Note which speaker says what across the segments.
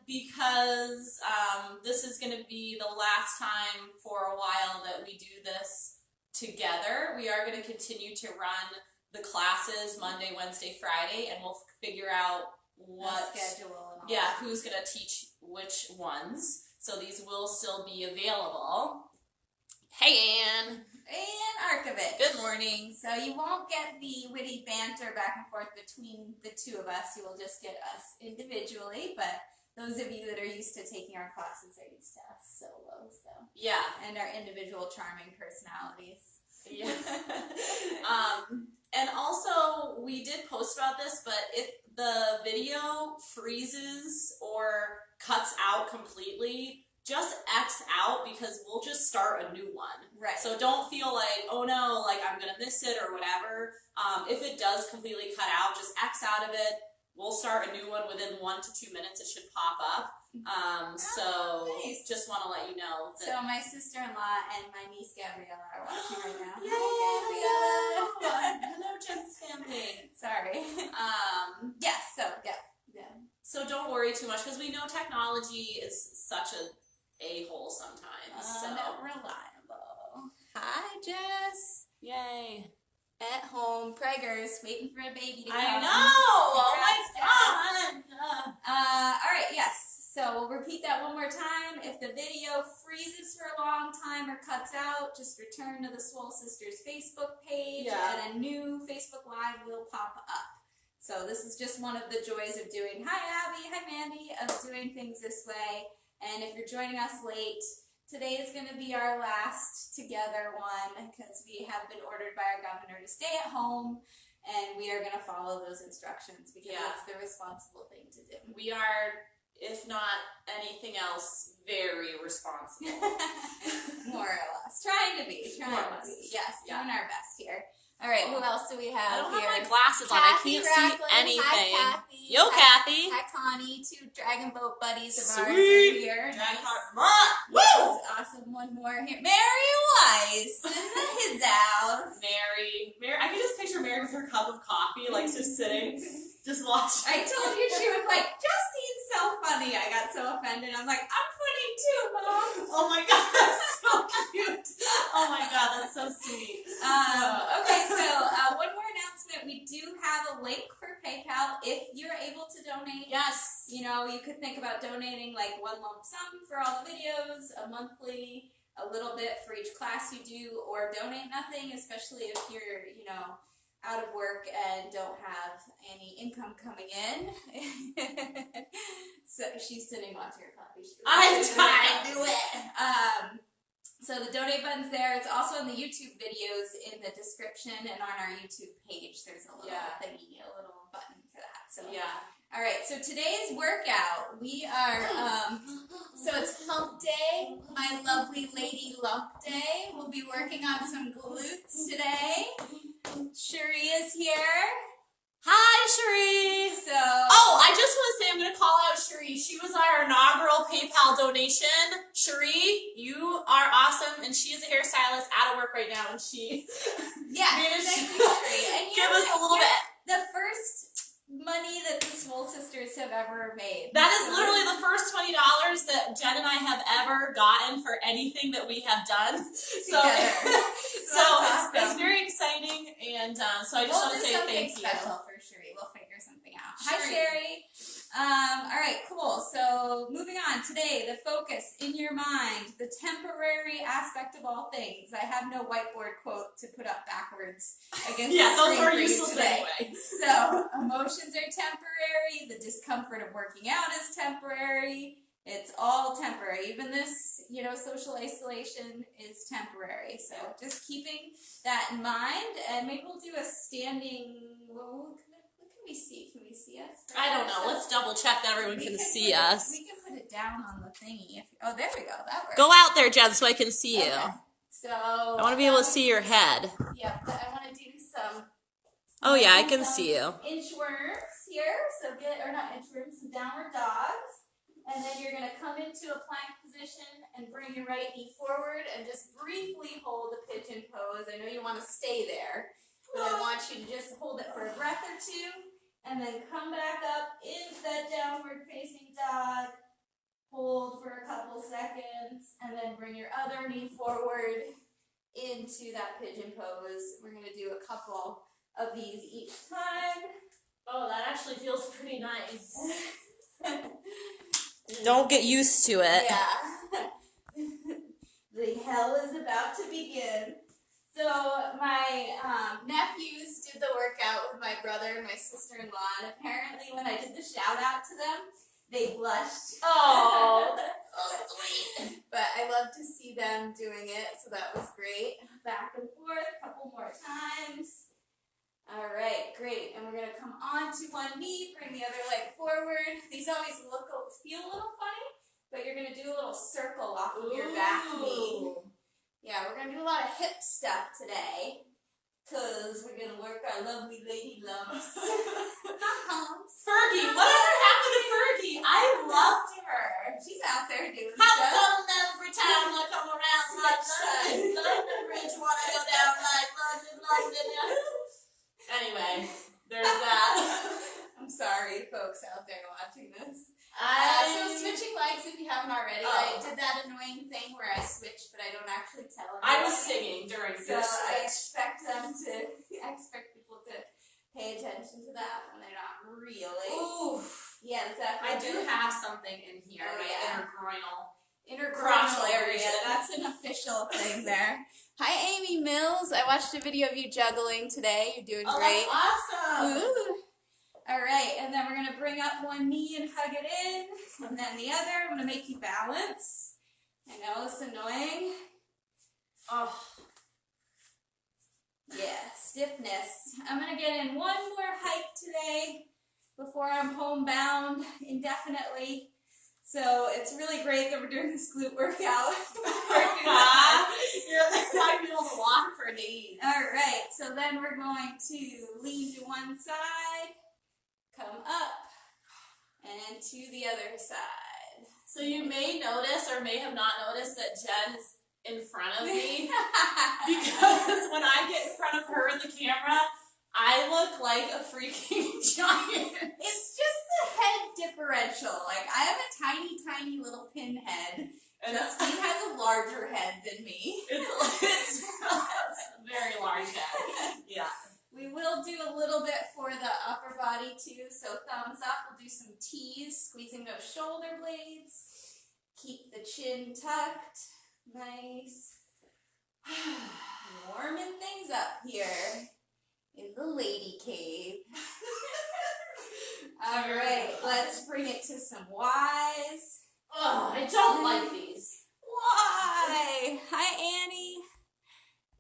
Speaker 1: because this is going to be the last time for a while that we do this together. We are going to continue to run the classes Monday, Wednesday, Friday, and we'll figure out what
Speaker 2: schedule and all
Speaker 1: that. Who's going to teach which ones. So these will still be available. Hey, Ann.
Speaker 2: And Archivit.
Speaker 1: Good morning.
Speaker 2: So you won't get the witty banter back and forth between the two of us. You will just get us individually, but those of you that are used to taking our classes are used to us solo. So
Speaker 1: yeah,
Speaker 2: and our individual charming personalities.
Speaker 1: Yeah. And also, we did post about this, but if the video freezes or cuts out completely, just X out because we'll just start a new one.
Speaker 2: Right.
Speaker 1: So don't feel like, oh no, like I'm going to miss it or whatever. If it does completely cut out, just X out of it. We'll start a new one within 1 to 2 minutes. It should pop up.
Speaker 2: Nice.
Speaker 1: Just want to let you know.
Speaker 2: So my sister-in-law and my niece Gabriella are watching right now.
Speaker 1: Yay,
Speaker 2: Hi, Gabriella.
Speaker 1: Hello, Jen's family.
Speaker 2: Sorry. Yes. So yeah.
Speaker 1: So don't worry too much because we know technology is such a hole sometimes.
Speaker 2: Not reliable. Hi, Jess.
Speaker 1: Yay.
Speaker 2: At home, preggers, waiting for a baby to come.
Speaker 1: I know! Oh my god!
Speaker 2: Alright, yes. So we'll repeat that one more time. If the video freezes for a long time or cuts out, just return to the Swole Sisters Facebook page and a new Facebook Live will pop up. So this is just one of the joys of doing, hi Abby, hi Mandy, of doing things this way. And if you're joining us late, today is going to be our last together one because we have been ordered by our governor to stay at home, and we are going to follow those instructions because it's the responsible thing to do.
Speaker 1: We are, if not anything else, very responsible.
Speaker 2: More or less. Trying to be. Yes, doing our best here. All right, who else do we have
Speaker 1: I don't
Speaker 2: here?
Speaker 1: have my glasses on.
Speaker 2: Kathy
Speaker 1: I can't see
Speaker 2: Racklin.
Speaker 1: anything.
Speaker 2: Hi, Kathy.
Speaker 1: Yo, Kathy.
Speaker 2: Hi, Connie. 2 Dragon Boat buddies of ours are
Speaker 1: Sweet.
Speaker 2: here.
Speaker 1: Dragon
Speaker 2: Nice.
Speaker 1: Heart. Woo!
Speaker 2: This is awesome. One more here. Mary Weiss in his house.
Speaker 1: Mary, I can just picture Mary with her cup of coffee, like just sitting, just watching.
Speaker 2: I told you she was like, Justine's so funny. I got so offended. I'm like, I'm funny too, Mom.
Speaker 1: Oh my god, that's so cute. Oh my god, that's so sweet.
Speaker 2: Okay, so one more announcement. We do have a link for PayPal if you're able to donate.
Speaker 1: Yes.
Speaker 2: You know, you could think about donating like one lump sum for all the videos, a monthly, a little bit for each class you do, or donate nothing, especially if you're, you know, out of work and don't have any income coming in. So she's sitting watching her coffee.
Speaker 1: I'm trying to do it.
Speaker 2: So the donate button's there. It's also in the YouTube videos in the description and on our YouTube page. There's a little thingy, a little button for that. So all right. So today's workout, we are. So it's Hump Day, my lovely lady lump day. We'll be working on some glutes today. Cherie is here.
Speaker 1: Hi, Cherie.
Speaker 2: So.
Speaker 1: Oh, I just want to say I'm going to call out Cherie. She was our inaugural PayPal donation. Cherie, you are awesome, and she is a hairstylist out of work right now, and she managed to give us a little bit.
Speaker 2: The first money that the Swole Sisters have ever made.
Speaker 1: That is literally the first $20 that Jen and I have ever gotten for anything that we have done. So
Speaker 2: awesome.
Speaker 1: it's very exciting, and so I just want to say thank you.
Speaker 2: Special for Cherie. We'll figure something out. Hi, Sherry. All right, cool. So moving on. Today, the focus in your mind, the temporary aspect of all things. I have no whiteboard quote to put up backwards against the
Speaker 1: those
Speaker 2: screen
Speaker 1: are
Speaker 2: for you
Speaker 1: useless
Speaker 2: today.
Speaker 1: anyway.
Speaker 2: So emotions are temporary. The discomfort of working out is temporary. It's all temporary. Even this, you know, social isolation is temporary. So just keeping that in mind, and maybe we'll do a standing. What can we see? Can we see us?
Speaker 1: I don't know. Let's double check that everyone can see us.
Speaker 2: We can put it down on the thingy. Oh, there we go. That works.
Speaker 1: Go out there, Jen, so I can see you.
Speaker 2: Okay. So
Speaker 1: I want to be able to see your head.
Speaker 2: Yep. I want to do some.
Speaker 1: Oh yeah, I can see you.
Speaker 2: Inchworms here. So not inchworms, some downward dogs. And then you're going to come into a plank position and bring your right knee forward and just briefly hold the pigeon pose. I know you want to stay there, but I want you to just hold it for a breath or two And then come back up into that downward facing dog. Hold for a couple seconds, and then bring your other knee forward into that pigeon pose. We're going to do a couple of these each time.
Speaker 1: Oh, that actually feels pretty nice. Don't get used to it.
Speaker 2: Yeah. The hell is about to begin. So my nephews did the workout with my brother and my sister-in-law, and apparently when I did the shout out to them, they blushed.
Speaker 1: Oh, oh, sweet.
Speaker 2: But I love to see them doing it, so that was great. Back and forth, a couple more times. All right, great. And we're going to come onto one knee, bring the other leg forward. These always feel a little funny, but you're going to do a little circle off of your back knee. Yeah, we're going to do a lot of hip stuff today, because we're going to work our lovely lady lumps.
Speaker 1: Fergie, whatever happened to Fergie? I loved her.
Speaker 2: She's out there doing
Speaker 1: How
Speaker 2: stuff.
Speaker 1: come every time I come around like London Bridge want to go down like London? Anyway, there's that.
Speaker 2: I'm sorry, folks out there watching this.
Speaker 1: So
Speaker 2: switching legs, if you haven't already, I did that annoying thing where I switched, but I don't actually tell them.
Speaker 1: I was singing during
Speaker 2: so
Speaker 1: your
Speaker 2: I
Speaker 1: switch.
Speaker 2: expect people to pay attention to that when they're not really.
Speaker 1: Ooh.
Speaker 2: Yeah, does that
Speaker 1: I
Speaker 2: feel
Speaker 1: do
Speaker 2: good?
Speaker 1: have something in here,
Speaker 2: Oh,
Speaker 1: my
Speaker 2: yeah.
Speaker 1: Intergroinal
Speaker 2: area. That's an official thing there. Hi, Amy Mills. I watched a video of you juggling today. You're doing great.
Speaker 1: That's awesome.
Speaker 2: Ooh. All right, and then we're going to bring up one knee and hug it in, and then the other. I'm going to make you balance. I know it's annoying.
Speaker 1: Oh.
Speaker 2: Yeah, stiffness. I'm going to get in one more hike today before I'm homebound indefinitely. So it's really great that we're doing this glute workout.
Speaker 1: You're like be able to walk for days.
Speaker 2: All right, so then we're going to lean to one side, come up, and to the other side.
Speaker 1: So you may notice or may have not noticed that Jen is in front of me because when I get in front of her in the camera, I look like a freaking giant.
Speaker 2: It's just the head differential. Like, I have a tiny, tiny little pinhead. Justine has a larger head than me.
Speaker 1: It's a very large head. Yeah.
Speaker 2: We will do a little bit for the upper body too. So thumbs up. We'll do some T's, squeezing those shoulder blades. Keep the chin tucked. Nice. Warming things up here in the lady cave. All right, let's bring it to some Y's.
Speaker 1: Oh, I don't like these.
Speaker 2: Why? Hi, Annie.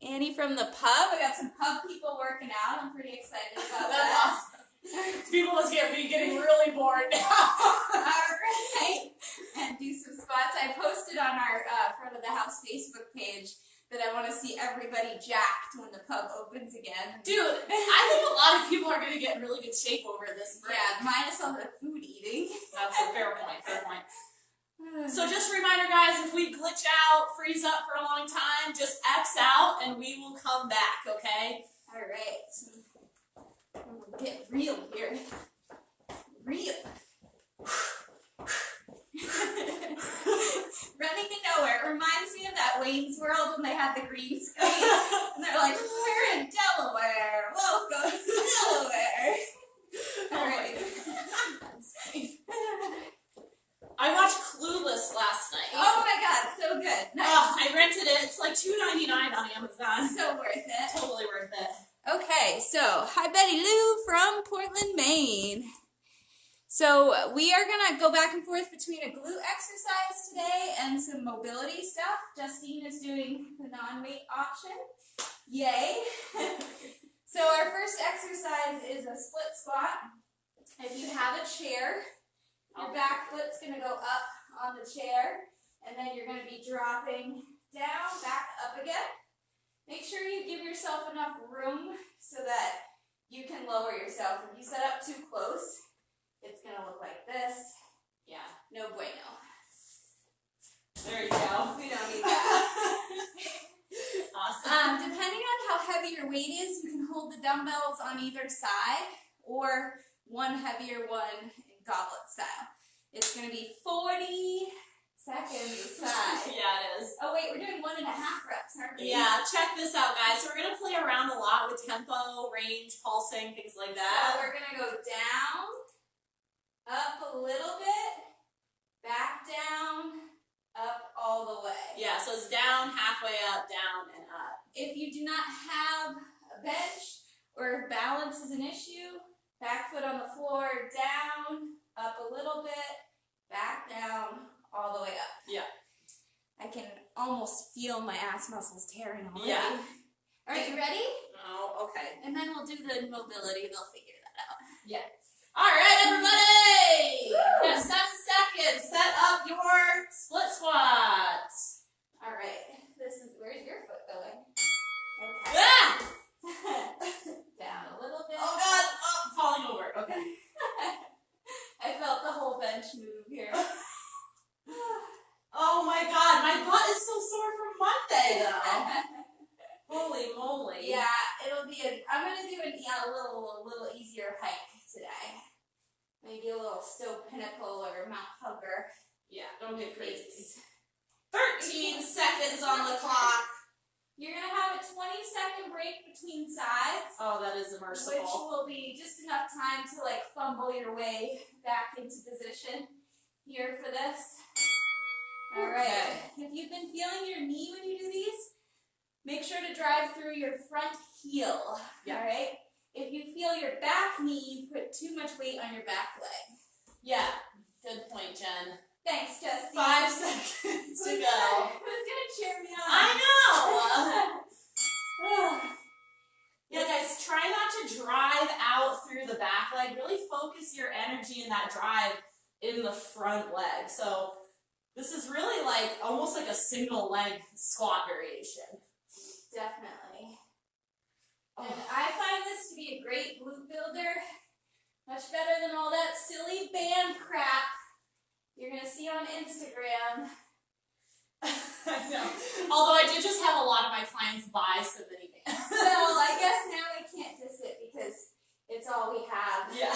Speaker 2: Annie from the pub. I got some pub people working out. I'm pretty excited about
Speaker 1: That's
Speaker 2: that.
Speaker 1: awesome. People must be getting really bored now.
Speaker 2: All right. And do some squats. I posted on our front of the house Facebook page that I want to see everybody jacked when the pub opens again.
Speaker 1: Dude, I think a lot of people are going to get in really good shape over this break.
Speaker 2: Yeah, minus all the food eating.
Speaker 1: That's a fair point, So just a reminder, guys, if we glitch out, freeze up for a long time, just X out and we will come back, okay?
Speaker 2: All right. So we'll get real here. Real. Running to nowhere. It reminds me of that Wayne's World when they had the green screen. And they're like, we're in Delaware. Welcome to Delaware. All right.
Speaker 1: I watched Clueless last night.
Speaker 2: Oh my god, so good. Nice.
Speaker 1: I rented it. It's like $2.99 on Amazon.
Speaker 2: So worth it.
Speaker 1: Totally worth it.
Speaker 2: Okay, so hi Betty Lou from Portland, Maine. So we are gonna go back and forth between a glute exercise today and some mobility stuff. Justine is doing the non-weight option. Yay. So our first exercise is a split squat. If you have a chair, your back foot's gonna go up on the chair, and then you're gonna be dropping down, back up again. Make sure you give yourself enough room so that you can lower yourself. If you set up too close, it's going to look like this. Yeah, no bueno.
Speaker 1: There you go.
Speaker 2: We don't need that.
Speaker 1: Awesome.
Speaker 2: Depending on how heavy your weight is, you can hold the dumbbells on either side, or one heavier one in goblet style. It's going to be 40 seconds aside.
Speaker 1: Yeah, it is.
Speaker 2: Oh wait, we're doing 1.5 reps, aren't we?
Speaker 1: Yeah, check this out, guys. So we're gonna play around a lot with tempo, range, pulsing, things like that.
Speaker 2: So we're gonna go down, up a little bit, back down, up all the way.
Speaker 1: Yeah, so it's down, halfway up, down, and up.
Speaker 2: If you do not have a bench or if balance is an issue, back foot on the floor, down, up a little bit, back down, all the way up.
Speaker 1: Yeah.
Speaker 2: I can almost feel my ass muscles tearing already.
Speaker 1: Yeah.
Speaker 2: All right, you ready?
Speaker 1: Oh, okay.
Speaker 2: And then we'll do the mobility. They'll figure that out.
Speaker 1: Yeah. All right, everybody. You got 7 seconds. Set up your split squats.
Speaker 2: All right. Where's your foot going? Okay.
Speaker 1: Ah!
Speaker 2: Down a little bit.
Speaker 1: Oh God! Oh, I'm falling over. Okay.
Speaker 2: I felt the whole bench move here.
Speaker 1: Oh my God, my butt is so sore from Monday though. Holy moly.
Speaker 2: Yeah, it'll be I'm gonna do a little easier hike today. Maybe a little Stowe Pinnacle or Mount Hugger.
Speaker 1: Yeah, don't get crazy. 13 seconds on the clock.
Speaker 2: You're gonna have a 20-second break between sides.
Speaker 1: Oh, that is merciful.
Speaker 2: Which will be just enough time to like fumble your way back into position here for this. All right.
Speaker 1: Okay.
Speaker 2: If you've been feeling your knee when you do these, make sure to drive through your front heel.
Speaker 1: Yeah.
Speaker 2: All right. If you feel your back knee, you put too much weight on your back leg.
Speaker 1: Yeah. Good point, Jen.
Speaker 2: Thanks, Justine.
Speaker 1: 5 seconds to go.
Speaker 2: Who's gonna cheer me on?
Speaker 1: I know. Yeah, guys, try not to drive out through the back leg. Really focus your energy in that drive in the front leg. So this is really like almost like a single leg squat variation.
Speaker 2: Definitely. And I find this to be a great glute builder. Much better than all that silly band crap you're going to see on Instagram.
Speaker 1: I know. Although I did just have a lot of my clients buy so many bands.
Speaker 2: Well, I guess now we can't diss it because it's all we have.
Speaker 1: Yeah.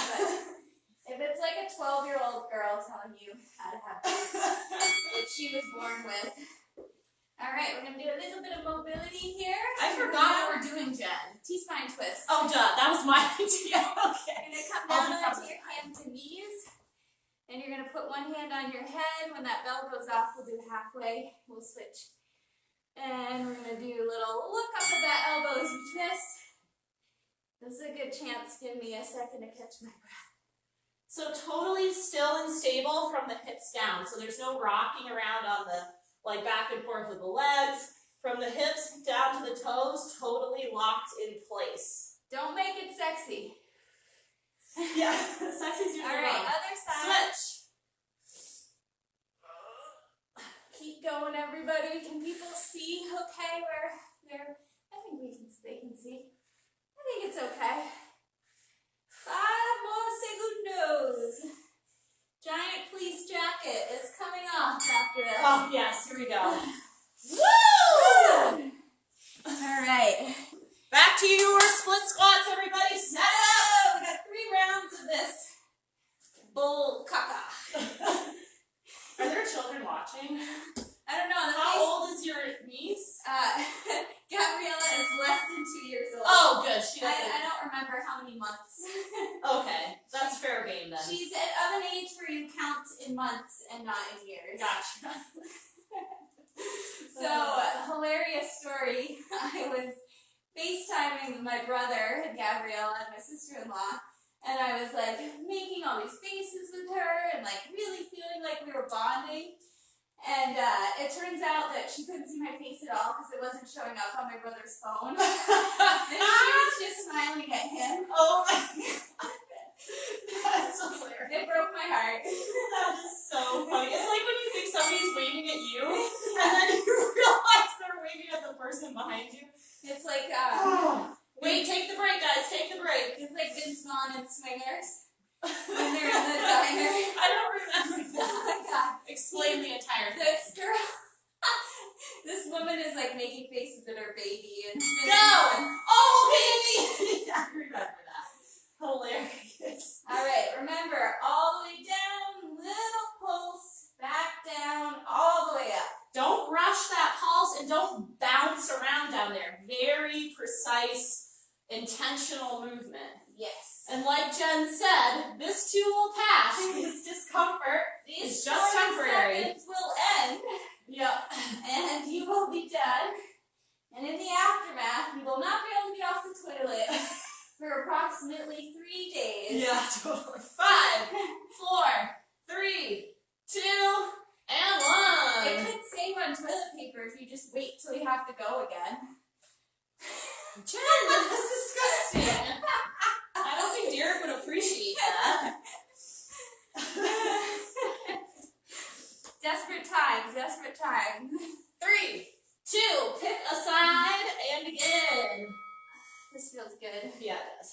Speaker 2: But if it's like a 12-year-old girl telling you how to have bands that she was born with. All right, we're going to do a little bit of mobility here.
Speaker 1: I forgot what we're doing, Jen.
Speaker 2: T-spine twist.
Speaker 1: Oh, duh. That was my idea. Okay.
Speaker 2: You're going to come down onto your hands and knees. And you're going to put one hand on your head. When that bell goes off, we'll do halfway. We'll switch. And we're going to do a little look up at that elbow as you twist. This is a good chance. Give me a second to catch my breath.
Speaker 1: So totally still and stable from the hips down. So there's no rocking around on the, like back and forth with the legs. From the hips down to the toes, totally locked in place.
Speaker 2: Don't make it sexy.
Speaker 1: Yeah, sexy's usually
Speaker 2: all right,
Speaker 1: wrong.
Speaker 2: other side.
Speaker 1: Switch.
Speaker 2: Keep going, everybody. Can people see okay where they're? I think they can see. I think it's okay. 5 more segundos. Giant fleece jacket is coming off after this.
Speaker 1: Oh, yes, here we go.
Speaker 2: Woo! All right.
Speaker 1: Back to your split squats, everybody. Set
Speaker 2: We got 3 rounds of this bull caca.
Speaker 1: Are there children watching?
Speaker 2: I don't know.
Speaker 1: How old is your niece?
Speaker 2: Gabriella is less than 2 years old.
Speaker 1: Oh, good. She doesn't.
Speaker 2: I don't remember how many months.
Speaker 1: Okay, that's fair game then.
Speaker 2: She's of an age where you count in months and not in years.
Speaker 1: Gotcha.
Speaker 2: So, hilarious story. I was FaceTiming with my brother and Gabriella and my sister-in-law, and I was like making all these faces with her and like really feeling like we were bonding. And it turns out that she couldn't see my face at all because it wasn't showing up on my brother's phone. And she was just smiling at him.
Speaker 1: Oh my God. That's hilarious.
Speaker 2: It broke my heart.
Speaker 1: That is so funny. It's like when you think somebody's waving at you, and then you realize they're waving at the person behind you.
Speaker 2: It's like,
Speaker 1: wait, take the break, guys. Take the break.
Speaker 2: it's like Vince Vaughn and Swingers. When they're in the diner.
Speaker 1: I don't remember
Speaker 2: Oh
Speaker 1: that.
Speaker 2: my God.
Speaker 1: Explain the entire thing.
Speaker 2: This girl, this woman is like making faces at her baby and
Speaker 1: Go! Oh, baby! I remember that. Hilarious.
Speaker 2: All
Speaker 1: and don't bounce around down there. Very precise, intentional movement.
Speaker 2: Yes.
Speaker 1: And like Jen said, this too will pass. This discomfort is just temporary.
Speaker 2: Seconds will end.
Speaker 1: Yep.
Speaker 2: And you will be done. And in the aftermath, you will not be able to get off the toilet for approximately 3 days.
Speaker 1: Yeah, totally. 5, 4, 3, 2, and 1.
Speaker 2: It could save on toilet paper if you just wait till you have to go again.
Speaker 1: Jen, that's disgusting. I don't think Derek would appreciate that.
Speaker 2: Desperate times, desperate times.
Speaker 1: 3, 2, pick a side and begin.
Speaker 2: This feels good.
Speaker 1: Yeah, it does.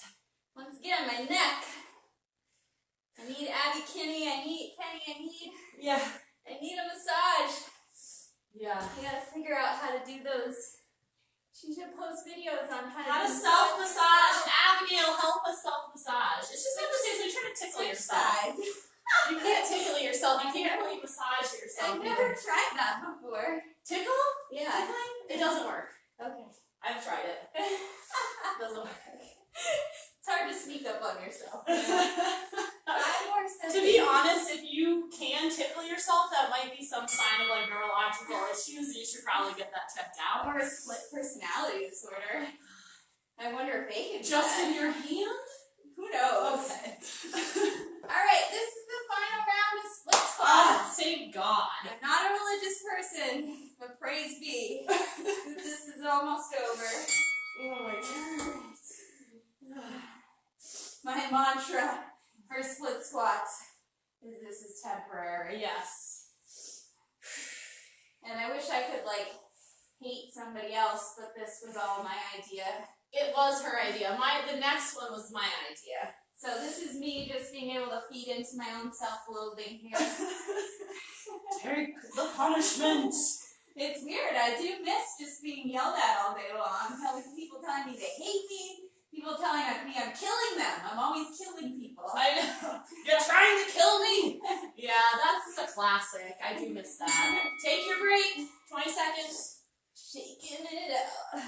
Speaker 2: Once again, my neck. I need Abby Kenny, I need
Speaker 1: Yeah.
Speaker 2: I need a massage.
Speaker 1: Yeah.
Speaker 2: I gotta figure out how to do those. She should post videos on
Speaker 1: How to self-massage. Abigail, help us self-massage. It's just like the same as you're trying to tickle yourself. You can't tickle yourself. You can't really massage yourself.
Speaker 2: I've never tried that before.
Speaker 1: Tickle?
Speaker 2: Yeah.
Speaker 1: Tickling? It doesn't work.
Speaker 2: Okay.
Speaker 1: I've tried it. It doesn't work.
Speaker 2: It's hard to sneak up on yourself.
Speaker 1: To be honest, if you can tickle yourself, that might be some sign of like neurological issues. You should probably get that checked out.
Speaker 2: Or a split personality disorder. I wonder if they can
Speaker 1: Just in your hand?
Speaker 2: Who knows?
Speaker 1: Okay.
Speaker 2: Alright, this is the final round of split squats.
Speaker 1: Thank God.
Speaker 2: I'm not a religious person, but praise be. This is almost over.
Speaker 1: Oh my God.
Speaker 2: My mantra for split squats is this is temporary.
Speaker 1: Yes.
Speaker 2: And I wish I could like hate somebody else, but this was all my idea.
Speaker 1: It was her idea. The next one was my idea.
Speaker 2: So this is me just being able to feed into my own self-loathing here.
Speaker 1: Take the punishment.
Speaker 2: It's weird. I do miss just being yelled at all day long. People telling me they hate me. People telling me I'm killing them. I'm always killing people.
Speaker 1: I know. You're trying to kill me. Yeah, that's a classic. I do miss that. Take your break. 20 seconds.
Speaker 2: Shaking it out.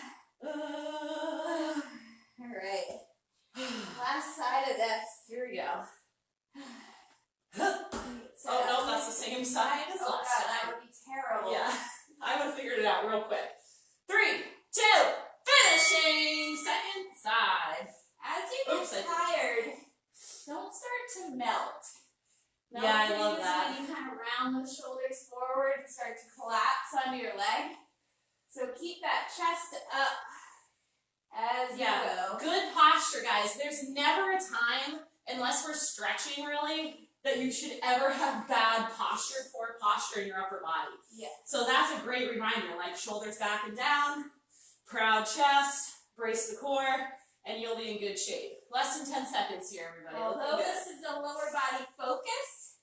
Speaker 2: All right. Last side of this.
Speaker 1: Here we go.
Speaker 2: So
Speaker 1: Oh no, that's the same side as
Speaker 2: oh
Speaker 1: last
Speaker 2: God,
Speaker 1: time.
Speaker 2: that would be terrible.
Speaker 1: Yeah, I would have figured it out real quick. 3, 2, finishing second side.
Speaker 2: As you get tired, don't start to melt.
Speaker 1: Yeah, I love that.
Speaker 2: When you kind of round those shoulders forward and start to collapse onto your leg. So keep that chest up as you go.
Speaker 1: Good posture, guys. There's never a time, unless we're stretching really, that you should ever have bad posture, poor posture in your upper body.
Speaker 2: Yeah.
Speaker 1: So that's a great reminder, like shoulders back and down, proud chest, brace the core, and you'll be in good shape. Less than 10 seconds here, everybody.
Speaker 2: Although this is a lower body focus,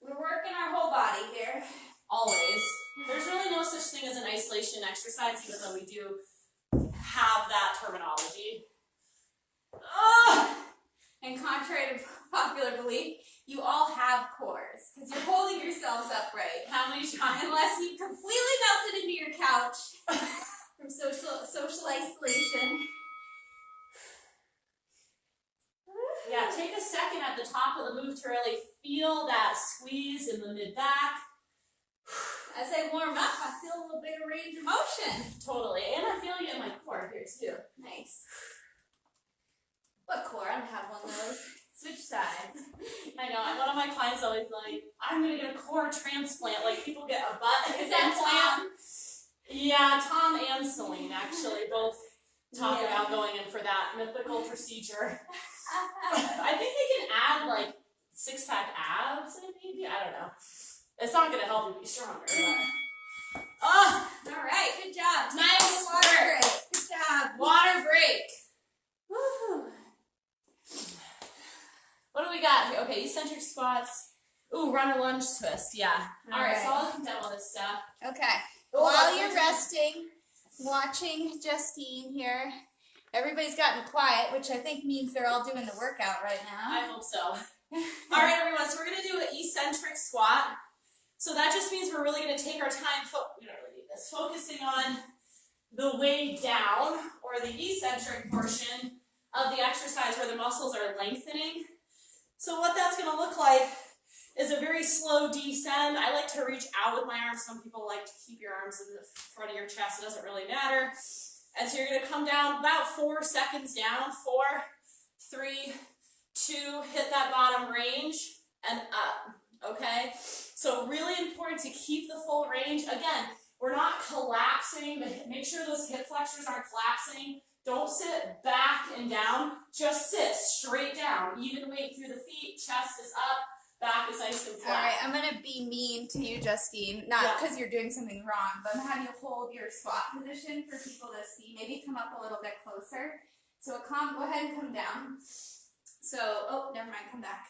Speaker 2: we're working our whole body here.
Speaker 1: Always. There's really no such thing as an isolation exercise, even though we do have that terminology.
Speaker 2: And contrary to popular belief, you all have cores, because you're holding yourselves upright.
Speaker 1: How many times?
Speaker 2: Unless you completely melted into your couch from social isolation.
Speaker 1: Yeah, take a second at the top of the move to really feel that squeeze in the mid-back.
Speaker 2: As I warm up, I feel a little bit of range of motion.
Speaker 1: Totally, and I'm feeling it in my core here too.
Speaker 2: Nice. What core? I don't have one of those. Switch sides.
Speaker 1: I know, and one of my clients always like, I'm gonna get a core transplant, like people get a butt
Speaker 2: Is that
Speaker 1: implant. Yeah, Tom and Celine actually both talk about going in for that mythical procedure. I think they can add like 6-pack abs, maybe, I don't know. It's not gonna help you be stronger, but
Speaker 2: all right, good job.
Speaker 1: Nice
Speaker 2: water
Speaker 1: work.
Speaker 2: break. Good job.
Speaker 1: Water break.
Speaker 2: Woo.
Speaker 1: What do we got here? Okay, eccentric squats. Ooh, runner lunge twist. Yeah. All right, so I'll demo this stuff.
Speaker 2: Okay.
Speaker 1: Oh,
Speaker 2: While you're resting, watching Justine here, everybody's gotten quiet, which I think means they're all doing the workout right now.
Speaker 1: I hope so. All right, everyone. So we're gonna do an eccentric squat. So that just means we're really going to take our time, we don't really need this, focusing on the way down, or the eccentric portion of the exercise where the muscles are lengthening. So what that's going to look like is a very slow descend. I like to reach out with my arms. Some people like to keep your arms in the front of your chest. It doesn't really matter. And so you're going to come down about 4 seconds down. 4, 3, 2, hit that bottom range, and up, okay? So really important to keep the full range. Again, we're not collapsing, but make sure those hip flexors aren't collapsing. Don't sit back and down, just sit straight down. Even weight through the feet, chest is up, back is nice and flat.
Speaker 2: All right, I'm going to be mean to you, Justine. Not because you're doing something wrong, but I'm going to have you hold your squat position for people to see. Maybe come up a little bit closer. So go ahead and come down. So, oh, never mind, come back.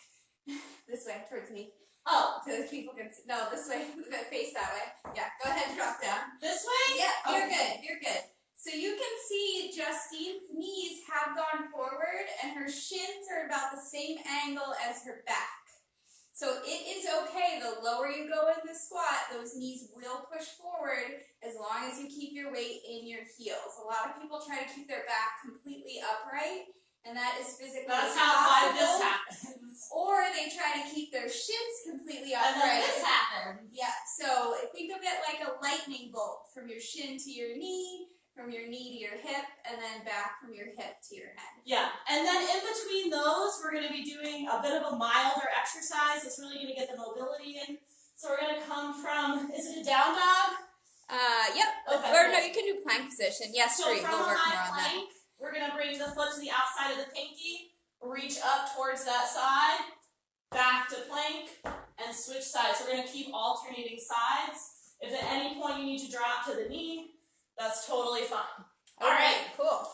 Speaker 2: This way, towards me. Oh, so that people can see. No, this way, face that way. Yeah, go ahead and drop down.
Speaker 1: This way?
Speaker 2: Yeah, you're good, you're good. So you can see Justine's knees have gone forward and her shins are about the same angle as her back. So it is okay, the lower you go in the squat, those knees will push forward as long as you keep your weight in your heels. A lot of people try to keep their back completely upright, and that is physically
Speaker 1: That's
Speaker 2: impossible.
Speaker 1: how this happens.
Speaker 2: Or they try to keep their shins completely
Speaker 1: And
Speaker 2: upright.
Speaker 1: then this happens.
Speaker 2: Yeah, so think of it like a lightning bolt from your shin to your knee, from your knee to your hip, and then back from your hip to your head.
Speaker 1: Yeah, and then in between those, we're going to be doing a bit of a milder exercise. It's really going to get the mobility in. So we're going to come from, is it a down dog?
Speaker 2: Yep.
Speaker 1: Okay,
Speaker 2: Or
Speaker 1: cool.
Speaker 2: no, you can do plank position. Yes,
Speaker 1: So
Speaker 2: free.
Speaker 1: from
Speaker 2: We'll
Speaker 1: a
Speaker 2: work more
Speaker 1: high
Speaker 2: on that.
Speaker 1: plank, we're going to bring the foot to the outside of the pinky, reach up towards that side, back to plank, and switch sides. So we're going to keep alternating sides. If at any point you need to drop to the knee, that's totally fine. All right,
Speaker 2: cool.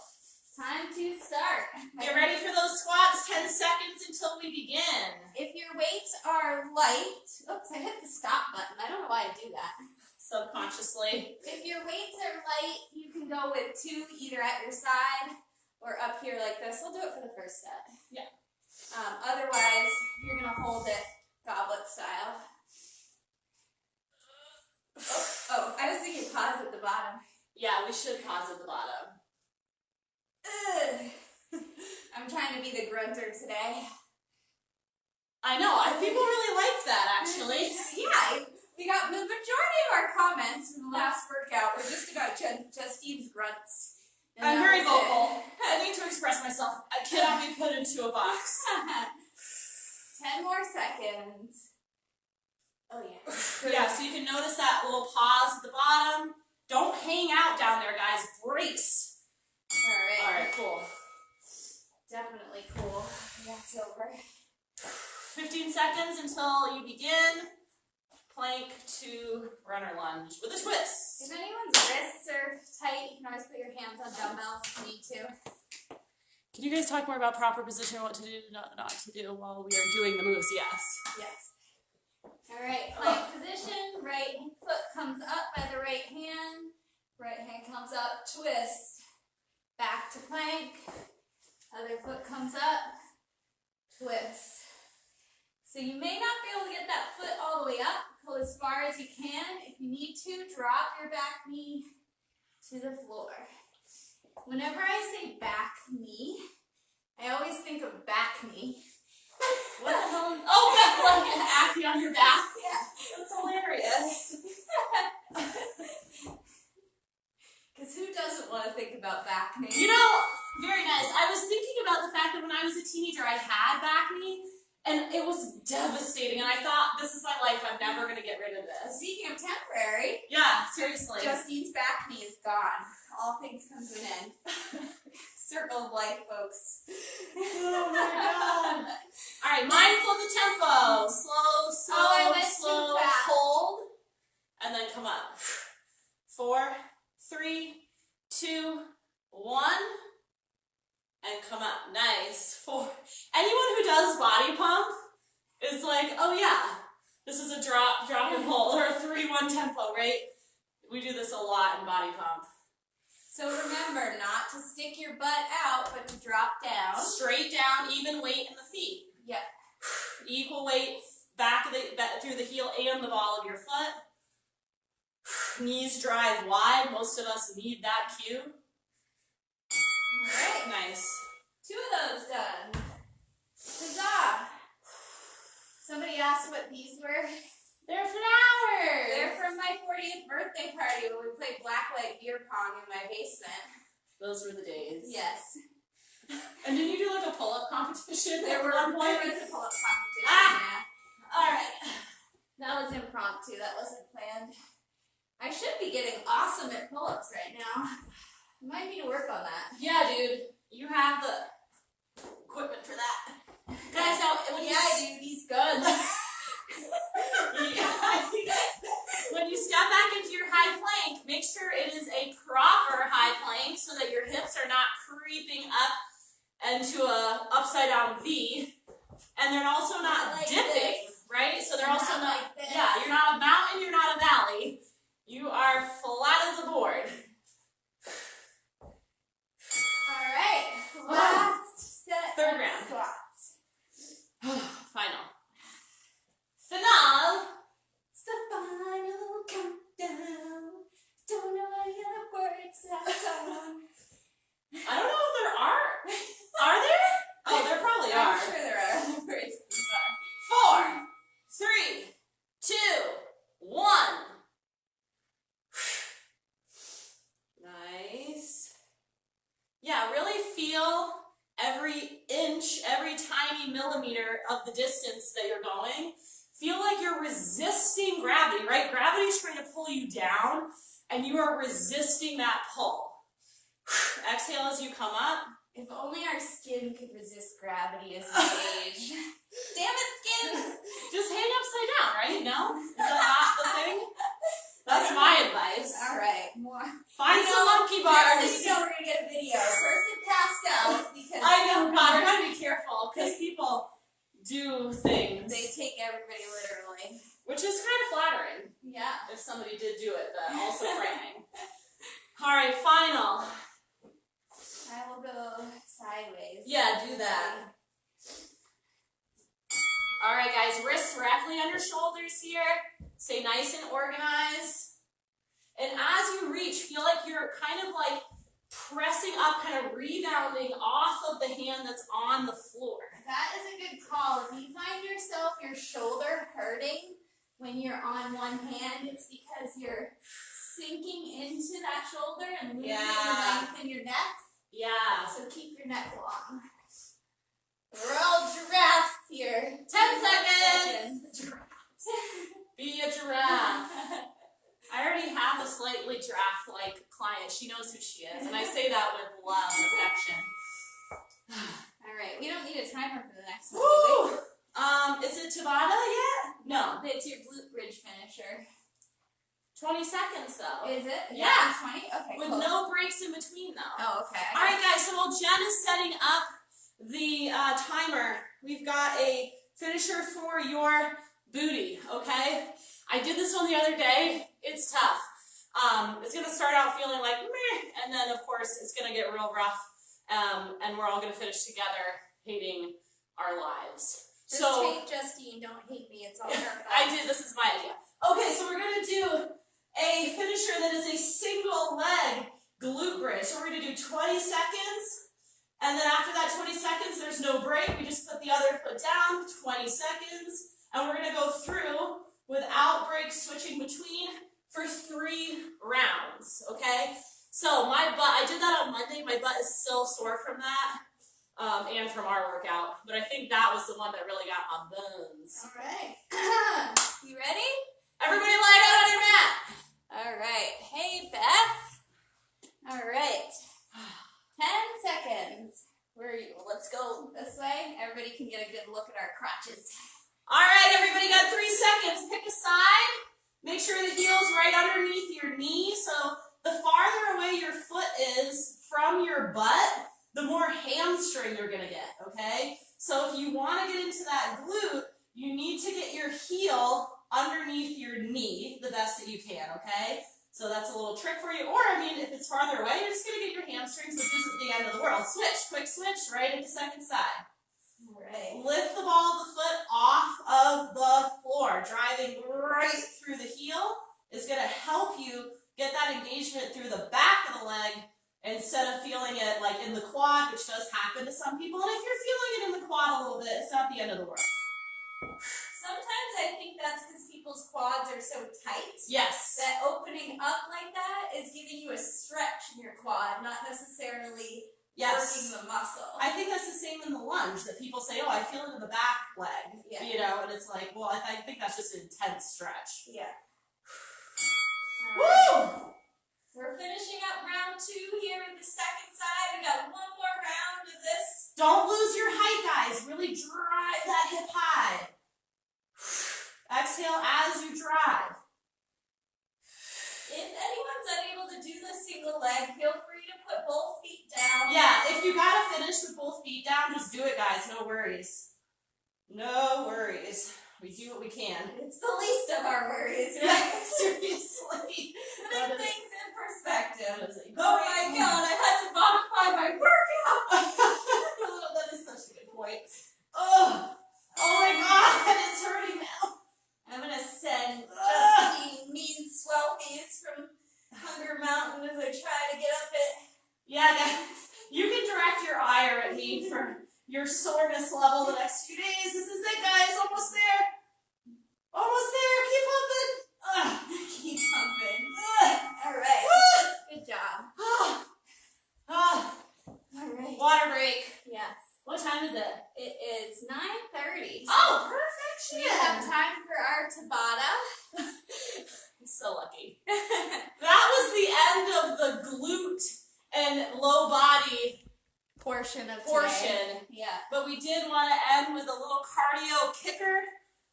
Speaker 2: Time to start.
Speaker 1: Get ready for those squats. 10 seconds until we begin.
Speaker 2: If your weights are light, oops, I hit the stop button. I don't know why I do that.
Speaker 1: Subconsciously.
Speaker 2: If your weights are light, you can go with 2 either at your side or up here like this. We'll do it for the first set.
Speaker 1: Yeah.
Speaker 2: Otherwise, you're going to hold it goblet style. Oh, I was thinking pause at the bottom.
Speaker 1: Yeah, we should pause at the bottom.
Speaker 2: I'm trying to be the grunter today.
Speaker 1: I know, people really liked that actually.
Speaker 2: Yeah, we got the majority of our comments from the last workout were just about Justine's grunts. And
Speaker 1: I'm
Speaker 2: that
Speaker 1: very
Speaker 2: was
Speaker 1: vocal.
Speaker 2: it.
Speaker 1: I need to express myself. I cannot be put into a box.
Speaker 2: 10 more seconds. Oh yeah.
Speaker 1: Yeah, so you can notice that little pause at the bottom. Don't hang out down there, guys. Brace.
Speaker 2: All right,
Speaker 1: cool.
Speaker 2: Definitely cool. That's over.
Speaker 1: 15 seconds until you begin. Plank to runner lunge with a twist.
Speaker 2: If anyone's wrists are tight, you can always put your hands on dumbbells if you need to.
Speaker 1: Can you guys talk more about proper position and what to do, not to do while we are doing the moves? Yes.
Speaker 2: Yes. All right, plank position. Right foot comes up by the right hand. Right hand comes up, twist. Back to plank. Other foot comes up, twist. So you may not be able to get that foot all the way up. Pull as far as you can. If you need to, drop your back knee to the floor. Whenever I say back knee, I always think of back knee.
Speaker 1: What the hell is... Oh, like an acne on your back?
Speaker 2: Yeah.
Speaker 1: That's hilarious.
Speaker 2: Because who doesn't want to think about back knee?
Speaker 1: You know, very nice. I was thinking about the fact that when I was a teenager, I had back knee, and it was devastating, and I thought, this is my life, I'm never going to get rid of this.
Speaker 2: Speaking of temporary,
Speaker 1: Yeah, seriously.
Speaker 2: Justine's back knee is gone. All things come to an end. Circle of life, folks.
Speaker 1: Oh my god. Alright, mindful of the tempo. Slow,
Speaker 2: I went
Speaker 1: slow,
Speaker 2: too fast.
Speaker 1: hold, and then come up. 4, 3, 2, 1, and come up. Nice. 4. Anyone who does body pump is like, oh yeah, this is a drop and hold, or a 3-1 tempo, right? We do this a lot in body pump.
Speaker 2: So remember not to stick your butt out, but to drop down.
Speaker 1: Straight down, even weight in the feet.
Speaker 2: Yep.
Speaker 1: Equal weight through the heel and the ball of your foot. Knees drive wide. Most of us need that cue.
Speaker 2: Alright.
Speaker 1: Nice.
Speaker 2: 2 of those done. Huzzah! Somebody asked what these were.
Speaker 1: They're flowers.
Speaker 2: They're from my 40th birthday party when we played blacklight beer pong in my basement.
Speaker 1: Those were the days.
Speaker 2: Yes.
Speaker 1: And did you do like a pull-up competition?
Speaker 2: There was a pull-up competition.
Speaker 1: Ah!
Speaker 2: Yeah. Alright. That was impromptu. That wasn't planned. I should be getting awesome at pull-ups right now. I might need to work on that.
Speaker 1: Yeah, dude. You have the equipment for that. Guys, now when
Speaker 2: dude, he's good.
Speaker 1: When you step back into your high plank, make sure it is a proper high plank so that your hips are not creeping up into a upside down V, and they're also not
Speaker 2: like
Speaker 1: dipping, right? So they're also not,
Speaker 2: like this.
Speaker 1: yeah, you're not a mountain, you're not a valley. You are flat as a board.
Speaker 2: Alright, last set.
Speaker 1: Third
Speaker 2: of
Speaker 1: round.
Speaker 2: Squats.
Speaker 1: Final. Finale.
Speaker 2: It's the final countdown. Don't know any other words that song.
Speaker 1: I don't know if there are. Are there? Oh, there probably are.
Speaker 2: I'm sure there are other words to the song.
Speaker 1: 4, 3, 2, 1. Nice. Yeah, really feel every inch, every tiny millimeter of the distance that you're going. Feel like you're resisting gravity, right? Gravity's trying to pull you down, and you are resisting that pull. Exhale as you come up.
Speaker 2: If only our skin could resist gravity as we age. Damn it, skin!
Speaker 1: Just hang upside down, right? No? Is that not the thing? That's my advice.
Speaker 2: Alright, more.
Speaker 1: Find some monkey bars.
Speaker 2: Next thing you know, we're gonna get a video. Person passed out because
Speaker 1: I know, God, we gotta be careful because people do things.
Speaker 2: they take everybody literally.
Speaker 1: Which is kind of flattering
Speaker 2: Yeah.
Speaker 1: if somebody did do it, but also frightening. Alright, final.
Speaker 2: I will go sideways.
Speaker 1: Yeah, do that. Alright, guys, wrists directly under shoulders here. Stay nice and organized. And as you reach, feel like you're kind of like pressing up, kind of rebounding off of the hand that's on the floor.
Speaker 2: That is a good call. If you find yourself your shoulder hurting when you're on one hand, it's because you're sinking into that shoulder and losing length in your neck.
Speaker 1: Yeah.
Speaker 2: So keep your neck long. We're all giraffes here.
Speaker 1: 10 seconds. Be a giraffe. I already have a slightly giraffe-like client. She knows who she is, and I say that with love and affection.
Speaker 2: All right, we don't need a timer for the next one.
Speaker 1: Woo! Is it Tabata yet? No.
Speaker 2: It's your glute bridge finisher.
Speaker 1: 20 seconds though.
Speaker 2: Is it?
Speaker 1: Yeah.
Speaker 2: 20? Okay,
Speaker 1: With
Speaker 2: cool.
Speaker 1: no breaks in between though.
Speaker 2: Oh, okay.
Speaker 1: All right, guys. So while Jen is setting up the timer, we've got a finisher for your booty. Okay. I did this one the other day. It's tough. It's gonna start out feeling like meh, and then of course it's gonna get real rough, and we're all gonna finish together hating our lives.
Speaker 2: Just hate Justine, don't hate me. It's all her fault.
Speaker 1: I did. This is my idea. Okay, so we're gonna do a finisher that is a single leg glute bridge. So we're gonna do 20 seconds, and then after that 20 seconds, there's no break. We just put the other foot down, 20 seconds, and we're gonna go through without breaks, switching between for 3 rounds. Okay. So my butt, I did that on Monday. My butt is still sore from that. And from our workout, but I think that was the one that really got my bones.
Speaker 2: All right. You ready?
Speaker 1: Everybody lie down on your mat.
Speaker 2: All right. Hey, Beth. All right. 10 seconds. Where are you? Let's go this way. Everybody can get a good look at our crotches.
Speaker 1: All right, everybody got 3 seconds. Pick a side. Make sure the heel's right underneath your knee. So the farther away your foot is from your butt, the more hamstring you're gonna get, okay? So if you wanna get into that glute, you need to get your heel underneath your knee the best that you can, okay? So that's a little trick for you. Or, I mean, if it's farther away, you're just gonna get your hamstrings, which isn't the end of the world. Switch, quick switch, right into second side.
Speaker 2: All right.
Speaker 1: Lift the ball of the foot off of the floor. Driving right through the heel is going to help you get that engagement through the back of the leg instead of feeling it like in the quad, which does happen to some people. And if you're feeling it in the quad a little bit, it's not the end of the world.
Speaker 2: Sometimes I think that's because people's quads are so tight.
Speaker 1: Yes.
Speaker 2: That opening up like that is giving you a stretch in your quad, not necessarily working the muscle.
Speaker 1: I think that's the same in the lunge, that people say, oh, I feel it in the back leg.
Speaker 2: Yeah.
Speaker 1: You know, and it's like, well, I think that's just an intense stretch.
Speaker 2: Yeah.
Speaker 1: Woo!
Speaker 2: We're finishing up round 2 here with the second side. We got one more round of this.
Speaker 1: Don't lose your height, guys. Really drive that hip high. Exhale as you drive.
Speaker 2: If anyone's unable to do the single leg, feel free to put both feet down.
Speaker 1: Yeah, if you gotta finish with both feet down, just do it, guys. No worries. No worries. We do what we can.
Speaker 2: It's the least of our worries, right?
Speaker 1: Yeah, seriously.
Speaker 2: Putting things in perspective.
Speaker 1: Oh
Speaker 2: my God, I had to modify my workout.
Speaker 1: That is such a good point. Oh my God, it's hurting now.
Speaker 2: I'm gonna send Justine mean swellies from Hunger Mountain as I try to get up it.
Speaker 1: Yeah, guys, you can direct your ire at me for your soreness level the next few days. This is it, guys. Almost there. Almost there. Keep pumping.
Speaker 2: Keep pumping. All right. Good job. All right.
Speaker 1: Water break.
Speaker 2: Yes.
Speaker 1: What time is it?
Speaker 2: It is 9:30.
Speaker 1: Oh, perfect.
Speaker 2: We have time for our Tabata.
Speaker 1: I'm so lucky. That was the end of the glute and low body
Speaker 2: portion of
Speaker 1: portion.
Speaker 2: Today. Yeah.
Speaker 1: But we did want to end with a little cardio kicker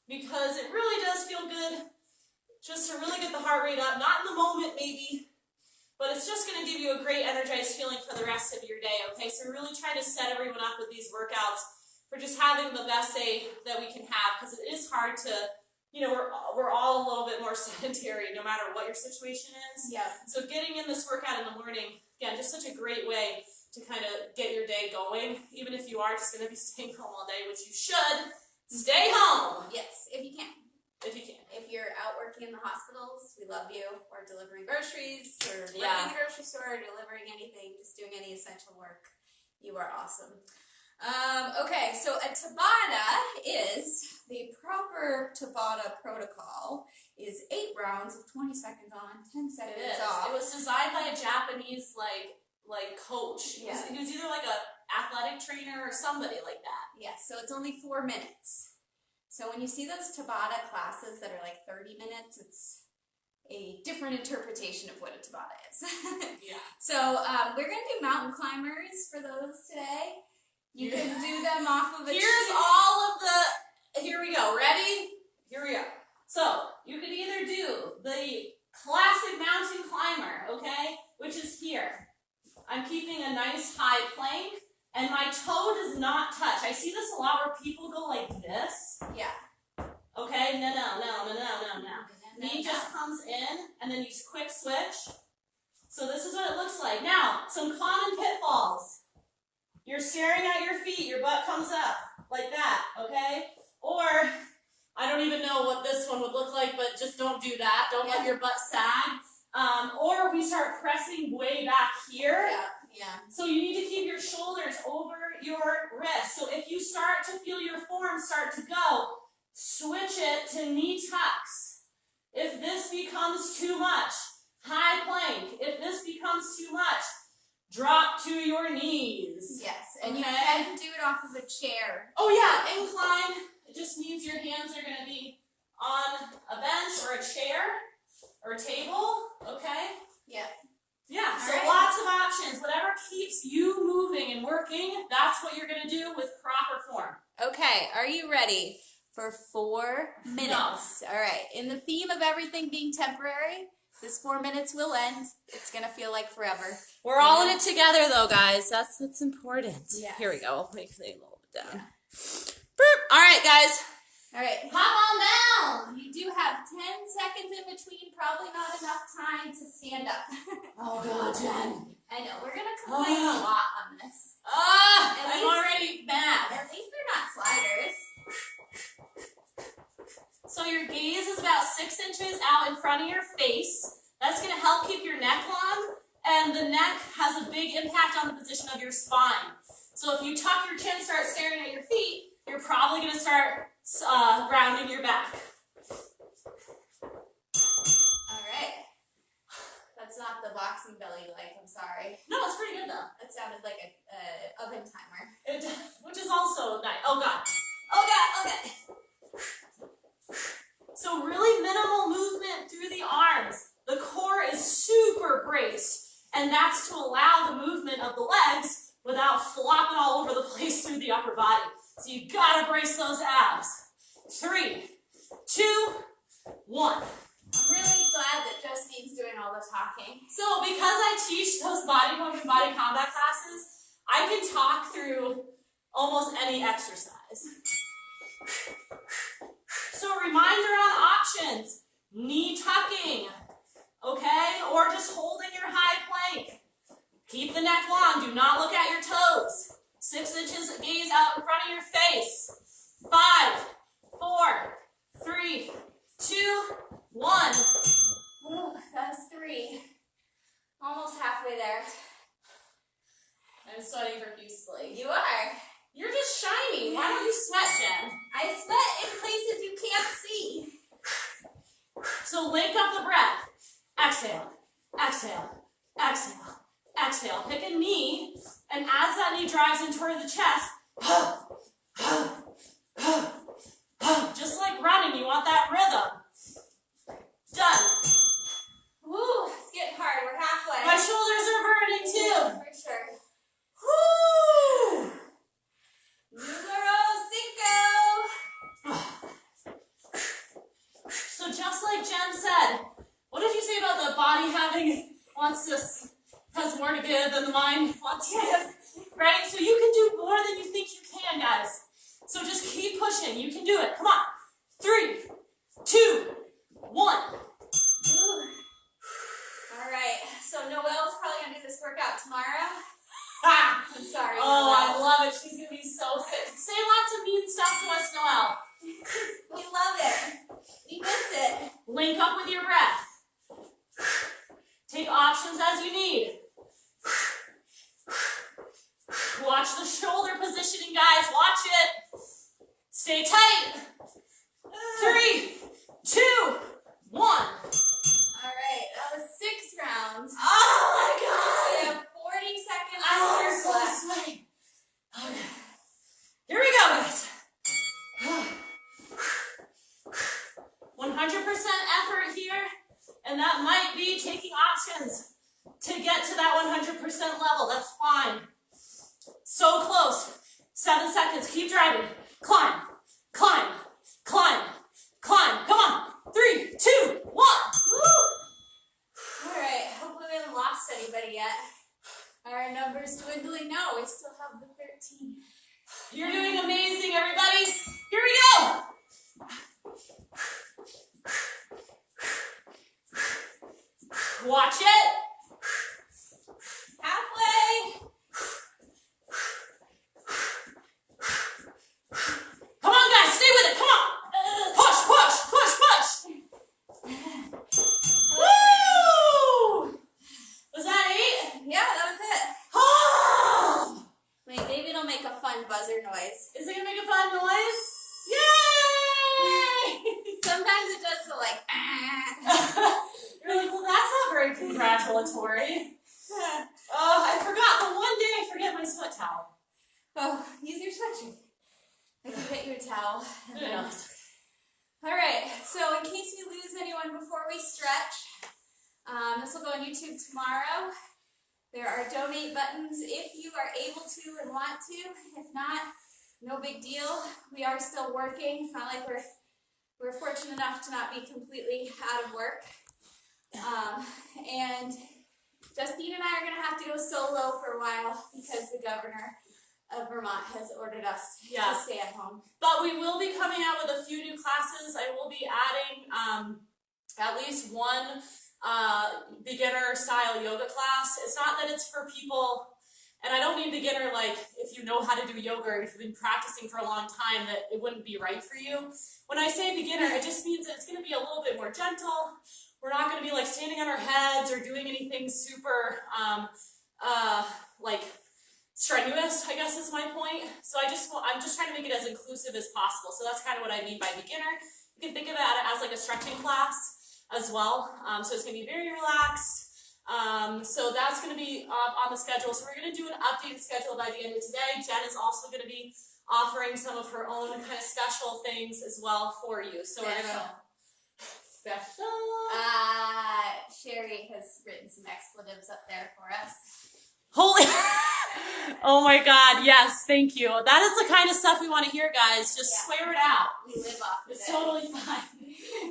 Speaker 1: because it really does feel good just to really get the heart rate up. Not in the moment maybe, but it's just going to give you a great energized feeling for the rest of your day, okay? So we're really trying to set everyone up with these workouts for just having the best day that we can have, because it is hard to, you know, we're all a little bit more sedentary no matter what your situation is.
Speaker 2: Yeah.
Speaker 1: So getting in this workout in the morning, again, just such a great way to kind of get your day going, even if you are just going to be staying home all day, which you should. Stay home!
Speaker 2: Yes, if you can.
Speaker 1: If you can.
Speaker 2: If you're out working in the hospitals, we love you. Or delivering groceries, or working
Speaker 1: Yeah.
Speaker 2: in the grocery store, or delivering anything, just doing any essential work. You are awesome. Okay, so a Tabata is, the proper Tabata protocol is 8 rounds of 20 seconds on, 10 seconds off.
Speaker 1: It was designed by a Japanese like coach.
Speaker 2: Yeah.
Speaker 1: He was either like a athletic trainer or somebody like that.
Speaker 2: Yes, so it's only 4 minutes. So when you see those Tabata classes that are like 30 minutes, it's a different interpretation of what a Tabata is.
Speaker 1: Yeah.
Speaker 2: So we're going to do mountain climbers for those today. You can do them off of a
Speaker 1: Here's all of the, here we go, ready? Here we go. So, you could either do the classic mountain climber, okay, which is here. I'm keeping a nice high plank, and my toe does not touch. I see this a lot where people go like this.
Speaker 2: Yeah.
Speaker 1: Okay, no. Knee just comes in, and then you quick switch. So this is what it looks like. Now, some common pitfalls. You're staring at your feet, your butt comes up like that, okay? Or, I don't even know what this one would look like, but just don't do that. Don't let your butt sag. Or we start pressing way back here.
Speaker 2: Yeah.
Speaker 1: So you need to keep your shoulders over your wrist. So if you start to feel your form start to go, switch it to knee tucks. If this becomes too much, high plank. If this becomes too much, drop to your knees.
Speaker 2: Yes, and
Speaker 1: okay?
Speaker 2: You can do it off of a chair.
Speaker 1: Oh yeah, incline. It just means your hands are going to be on a bench or a chair or a table, okay?
Speaker 2: Yeah.
Speaker 1: Yeah, so
Speaker 2: right.
Speaker 1: Lots of options. Whatever keeps you moving and working, that's what you're going to do with proper form.
Speaker 2: Okay, are you ready for 4 minutes?
Speaker 1: No.
Speaker 2: All right, in the theme of everything being temporary, this 4 minutes will end. It's going to feel like forever.
Speaker 1: We're all in it together, though, guys. That's important.
Speaker 2: Yes.
Speaker 1: Here we go. I'll make things a little bit down. Yeah. All right, guys.
Speaker 2: All right.
Speaker 1: Hop on down.
Speaker 2: You do have 10 seconds in between. Probably not enough time to stand up.
Speaker 1: Oh God, Jen.
Speaker 2: I know. We're going to complain a lot on this.
Speaker 1: I'm already mad.
Speaker 2: At least they're not sliders.
Speaker 1: So your gaze is about 6 inches out in front of your face. That's going to help keep your neck long, and the neck has a big impact on the position of your spine. So if you tuck your chin, start staring at your feet, you're probably going to start grounding your back.
Speaker 2: All right. That's not the boxing belly you like, I'm sorry.
Speaker 1: No, it's pretty good though.
Speaker 2: That sounded like a oven timer.
Speaker 1: Which is also nice. Oh God.
Speaker 2: Oh God, okay.
Speaker 1: So really minimal movement through the arms. The core is super braced, and that's to allow the movement of the legs without flopping all over the place through the upper body. So you gotta brace those abs. 3, 2, 1.
Speaker 2: I'm really glad that Justine's doing all the talking.
Speaker 1: So because I teach those body pump and body combat classes, I can talk through almost any exercise. So a reminder on options, knee tucking, okay? Or just holding your high plank. Keep the neck long, do not look at your toes. 6 inches gaze out in front of your face. 5, 4, 3, 2, 1.
Speaker 2: Ooh, that was 3. Almost halfway there.
Speaker 1: I'm sweating profusely.
Speaker 2: You are.
Speaker 1: You're just shiny. Why don't you sweat, Jen?
Speaker 2: I sweat in places you can't see.
Speaker 1: So link up the breath. Exhale, exhale, exhale, exhale. Pick a knee, and as that knee drives in toward the chest, just like running, you want that rhythm. Done.
Speaker 2: Woo, it's getting hard. We're halfway.
Speaker 1: My shoulders are burning too.
Speaker 2: For sure.
Speaker 1: Woo!
Speaker 2: Numero 5.
Speaker 1: So just like Jen said, what did you say about the body has more to give than the mind wants to give? Right? So you can do more than you think you can, guys. So just keep pushing. You can do it. Come on. 3, 2, 1.
Speaker 2: Ooh. All right. So Noelle's probably going to do this workout tomorrow.
Speaker 1: Ha!
Speaker 2: I'm sorry.
Speaker 1: Oh, I
Speaker 2: Noelle.
Speaker 1: love it. She's going to be so sick. Say lots of mean stuff to us, Noelle.
Speaker 2: We love it. We miss it.
Speaker 1: Link up with your breath. Take options as you need. Watch the shoulder positioning, guys. Watch it. Stay tight. 3, 2, 1.
Speaker 2: All right. That was 6 rounds.
Speaker 1: Oh
Speaker 2: We
Speaker 1: my God.
Speaker 2: have 40 seconds
Speaker 1: I'm so
Speaker 2: left.
Speaker 1: sweaty. Okay. Here we go, guys. 100% effort here, and that might be taking options to get to that 100% level. That's fine. So close. 7 seconds. Keep driving. Climb, climb, climb, climb. Come on. 3, 2, 1. Woo!
Speaker 2: All right. Hopefully we haven't lost anybody yet. Are our numbers dwindling? No, we still have the 13.
Speaker 1: You're doing amazing, everybody. Here we go. Watch it.
Speaker 2: Halfway.
Speaker 1: Come on, guys. Stay with it. Come on. Push, push, push, push. Woo! Was that 8?
Speaker 2: Yeah, that was it.
Speaker 1: Oh!
Speaker 2: Wait, maybe it'll make a fun buzzer noise.
Speaker 1: Is it going to make a fun noise? Yay!
Speaker 2: Sometimes it does the like, ah.
Speaker 1: You're like, well, that's not very congratulatory. Oh, I forgot. The one day I forget my sweat towel.
Speaker 2: Oh, use your sweatshirt. I can get you a towel.
Speaker 1: No.
Speaker 2: All right, so in case we lose anyone before we stretch, this will go on YouTube tomorrow. There are donate buttons if you are able to and want to. If not, no big deal. We are still working. It's not like we're fortunate enough to not be completely out of work. And Justine and I are going to have to go solo for a while because the governor Vermont has ordered us to stay at home.
Speaker 1: But we will be coming out with a few new classes. I will be adding at least one beginner style yoga class. It's not that it's for people, and I don't mean beginner like if you know how to do yoga or if you've been practicing for a long time that it wouldn't be right for you. When I say beginner, it just means that it's going to be a little bit more gentle. We're not going to be like standing on our heads or doing anything super like strenuous, I guess is my point. So I'm just trying to make it as inclusive as possible. So that's kind of what I mean by beginner. You can think of it as like a stretching class as well. So it's going to be very relaxed. So that's going to be on the schedule. So we're going to do an updated schedule by the end of today. Jen is also going to be offering some of her own kind of special things as well for you. So we're going to... Special.
Speaker 2: Sherry has written some expletives up there for us.
Speaker 1: Holy, oh my God, yes, thank you. That is the kind of stuff we want to hear, guys. Just swear it out.
Speaker 2: We live off of
Speaker 1: It's totally fine.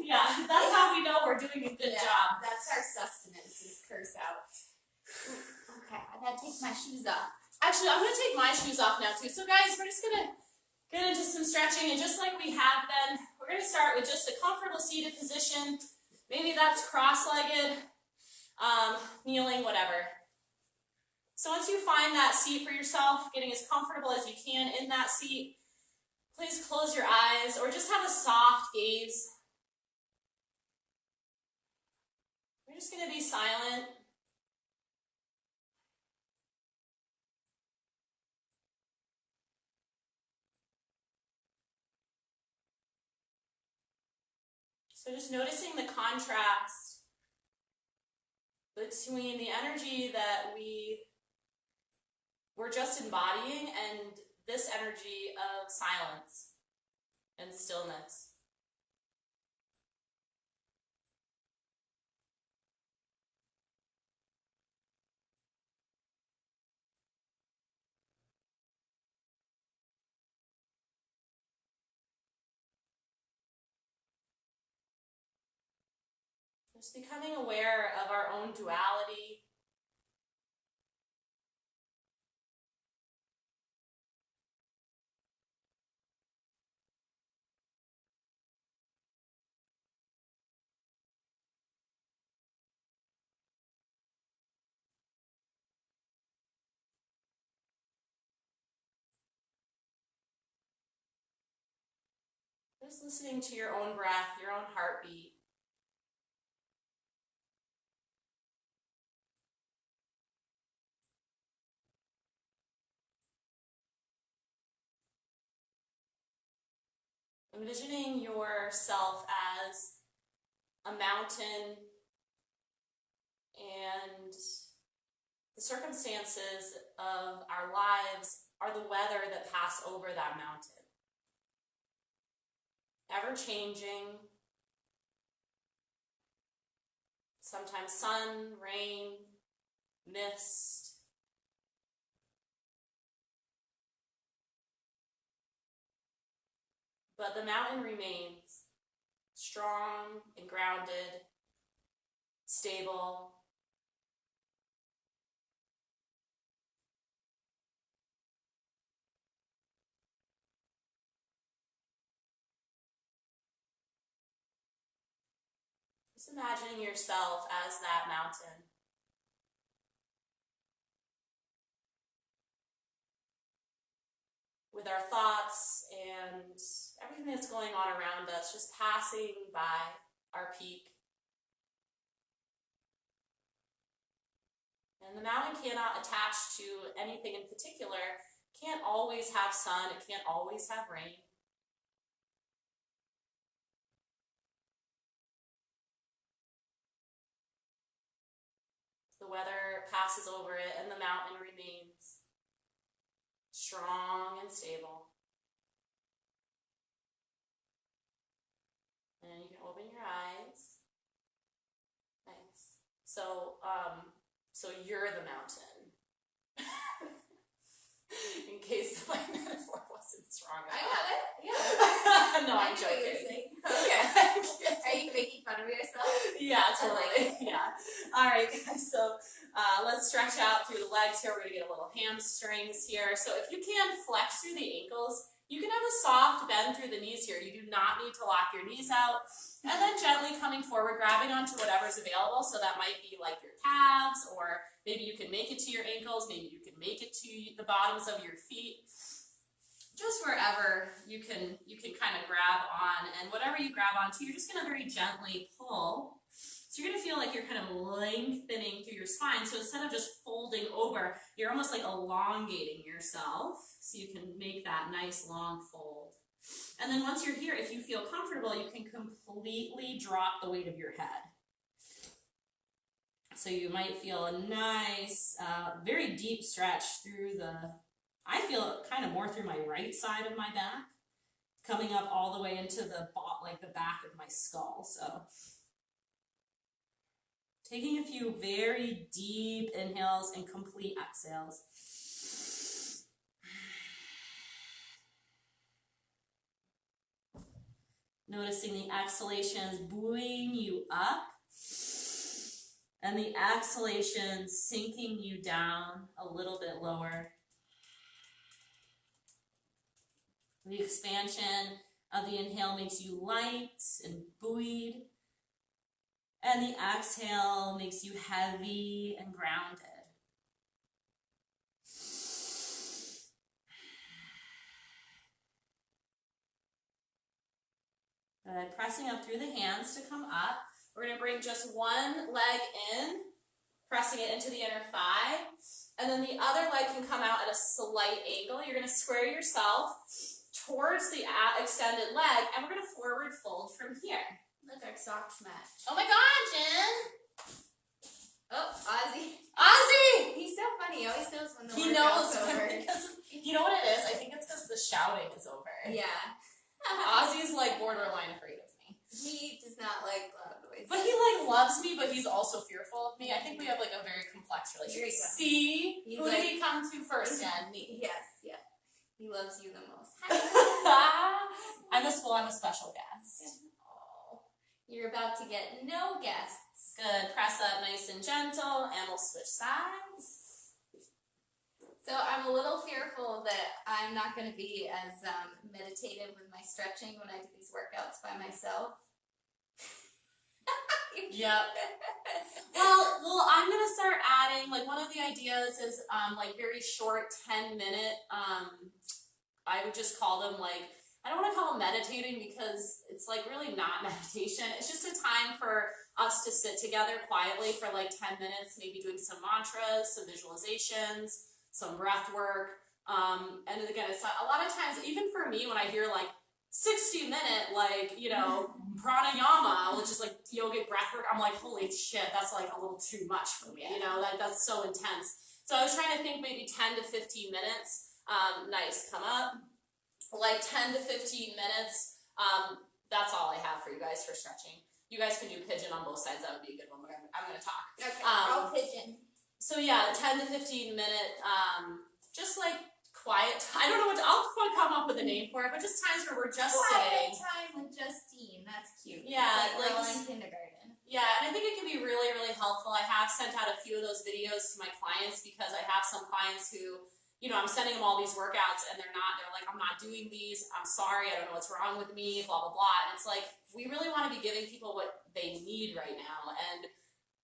Speaker 1: Yeah, that's how we know we're doing a good job.
Speaker 2: That's our sustenance, is curse out. Okay, I gotta take my shoes off.
Speaker 1: Actually, I'm going to take my shoes off now, too. So, guys, we're just going to get into some stretching, and just like we have been, we're going to start with just a comfortable seated position. Maybe that's cross-legged, kneeling, whatever. So once you find that seat for yourself, getting as comfortable as you can in that seat, please close your eyes or just have a soft gaze. We're just going to be silent. So just noticing the contrast between the energy that we're just embodying and this energy of silence and stillness. Just becoming aware of our own duality. Just listening to your own breath, your own heartbeat. Envisioning yourself as a mountain, and the circumstances of our lives are the weather that pass over that mountain. Ever changing, sometimes sun, rain, mist. But the mountain remains strong and grounded, stable. Just imagining yourself as that mountain. With our thoughts and everything that's going on around us, just passing by our peak. And the mountain cannot attach to anything in particular. It can't always have sun, it can't always have rain. The weather passes over it and the mountain remains strong and stable. And you can open your eyes. Nice. So you're the mountain. In case my metaphor wasn't strong enough.
Speaker 2: I got it. Yeah.
Speaker 1: No, I'm joking.
Speaker 2: Okay. Are you making fun of yourself?
Speaker 1: Yeah, totally. Yeah. All right, guys. So Let's stretch out through the legs here. We're going to get a little hamstrings here. So if you can flex through the ankles, you can have a soft bend through the knees here. You do not need to lock your knees out. And then gently coming forward, grabbing onto whatever's available. So that might be like your calves, or maybe you can make it to your ankles. Maybe you can make it to the bottoms of your feet. Just wherever you can kind of grab on. And whatever you grab onto, you're just going to very gently pull. So you're going to feel like you're kind of lengthening through your spine. So instead of just folding over, you're almost like elongating yourself so you can make that nice long fold. And then once you're here, if you feel comfortable, you can completely drop the weight of your head. So you might feel a nice, very deep stretch through I feel it kind of more through my right side of my back, coming up all the way into the back of my skull. So taking a few very deep inhales and complete exhales. Noticing the exhalations buoying you up and the exhalations sinking you down a little bit lower. The expansion of the inhale makes you light and buoyed, and the exhale makes you heavy and grounded. Good. Pressing up through the hands to come up. We're going to bring just one leg in, pressing it into the inner thigh, and then the other leg can come out at a slight angle. You're going to square yourself towards the extended leg, and we're going to forward fold from here.
Speaker 2: Look, our socks match.
Speaker 1: Oh my God, Jen!
Speaker 2: Oh, Ozzy.
Speaker 1: Ozzy!
Speaker 2: He's so funny. He always knows when the
Speaker 1: He
Speaker 2: workout's
Speaker 1: knows
Speaker 2: over.
Speaker 1: because you know what it is? I think it's because the shouting is over.
Speaker 2: Yeah.
Speaker 1: Ozzy's like borderline afraid of me.
Speaker 2: He does not like loud noises.
Speaker 1: But he like loves me, but he's also fearful of me. I think we have like a very complex relationship. See?
Speaker 2: He's
Speaker 1: Who
Speaker 2: like,
Speaker 1: did he come to first, Jen? Me.
Speaker 2: Yes, yeah. He loves you the most.
Speaker 1: I'm a special guest.
Speaker 2: Oh, you're about to get no guests.
Speaker 1: Good. Press up nice and gentle, and we'll switch sides.
Speaker 2: So I'm a little fearful that I'm not going to be as meditative with my stretching when I do these workouts by myself.
Speaker 1: Yep. Well, I'm gonna start adding, like, one of the ideas is like very short 10-minute. I would just call them like, I don't want to call them meditating because it's like really not meditation. It's just a time for us to sit together quietly for like 10 minutes, maybe doing some mantras, some visualizations, some breath work. And again, it's not, a lot of times, even for me, when I hear like 60-minute, like, you know, pranayama, which is like yogic breath work, I'm like, holy shit, that's like a little too much for me, you know, that's so intense. So I was trying to think maybe 10 to 15 minutes. Nice, come up. Like 10 to 15 minutes. That's all I have for you guys for stretching. You guys can do pigeon on both sides. That would be a good one, but I'm going to talk.
Speaker 2: Okay, I'll pigeon.
Speaker 1: So yeah, 10 to 15 minute, just like quiet. I don't know I'll come up with a name for it, but just times where we're just
Speaker 2: quiet
Speaker 1: sitting.
Speaker 2: Time with Justine. That's cute.
Speaker 1: Yeah,
Speaker 2: like
Speaker 1: like
Speaker 2: in kindergarten.
Speaker 1: Yeah, and I think it can be really, really helpful. I have sent out a few of those videos to my clients because I have some clients who, you know, I'm sending them all these workouts and they're like, I'm not doing these. I'm sorry. I don't know what's wrong with me, blah, blah, blah. And it's like, we really want to be giving people what they need right now. And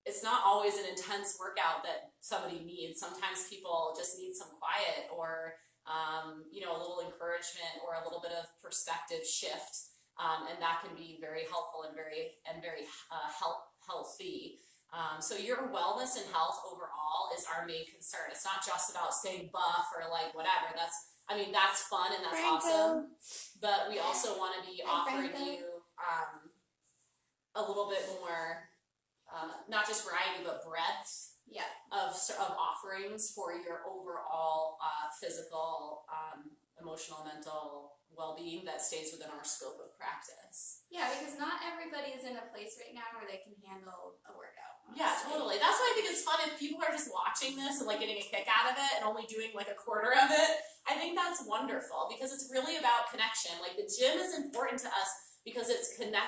Speaker 1: it's not always an intense workout that somebody needs. Sometimes people just need some quiet or, you know, a little encouragement or a little bit of perspective shift. And that can be very helpful and very healthy. So your wellness and health overall is our main concern. It's not just about staying buff or like whatever. That's fun and that's awesome. But we also want to be offering you a little bit more, not just variety, but breadth of offerings for your overall physical, emotional, mental well-being that stays within our scope of practice.
Speaker 2: Yeah, because not everybody is in a place right now where they can handle a workout. Honestly.
Speaker 1: Yeah, totally. That's why I think it's fun if people are just watching this and like getting a kick out of it and only doing like a quarter of it. I think that's wonderful because it's really about connection. Like the gym is important to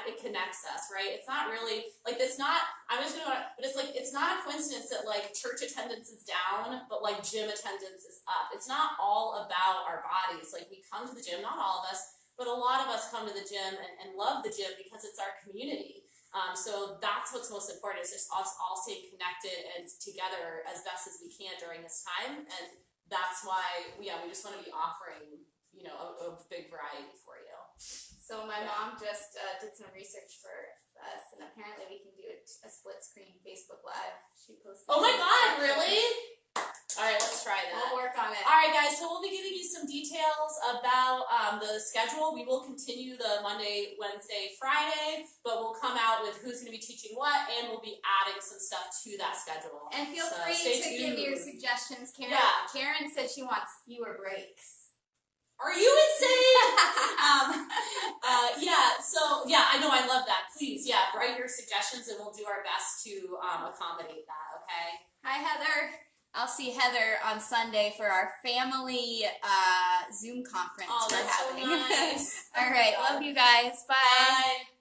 Speaker 1: it connects us, right? It's not really like it's not. I'm just gonna, but it's like it's not a coincidence that like church attendance is down, but like gym attendance is up. It's not all about our bodies. Like we come to the gym, not all of us, but a lot of us come to the gym and love the gym because it's our community. So that's what's most important, is just us all staying connected and together as best as we can during this time. And that's why, we just want to be offering, a big variety for you.
Speaker 2: So my mom just did some research for us, and apparently we can do a split screen Facebook Live. She posted.
Speaker 1: Oh my God, really? All right, let's try that.
Speaker 2: We'll work on it.
Speaker 1: All right, guys, so we'll be giving you some details about the schedule. We will continue the Monday, Wednesday, Friday, but we'll come out with who's going to be teaching what, and we'll be adding some stuff to that schedule.
Speaker 2: And feel free to give your suggestions. Karen said she wants fewer breaks.
Speaker 1: Are you insane? I know, I love that. Please, write your suggestions, and we'll do our best to accommodate that, okay?
Speaker 2: Hi, Heather. I'll see Heather on Sunday for our family Zoom conference.
Speaker 1: Oh, that's so nice.
Speaker 2: All right, love you guys. Bye.
Speaker 1: Bye.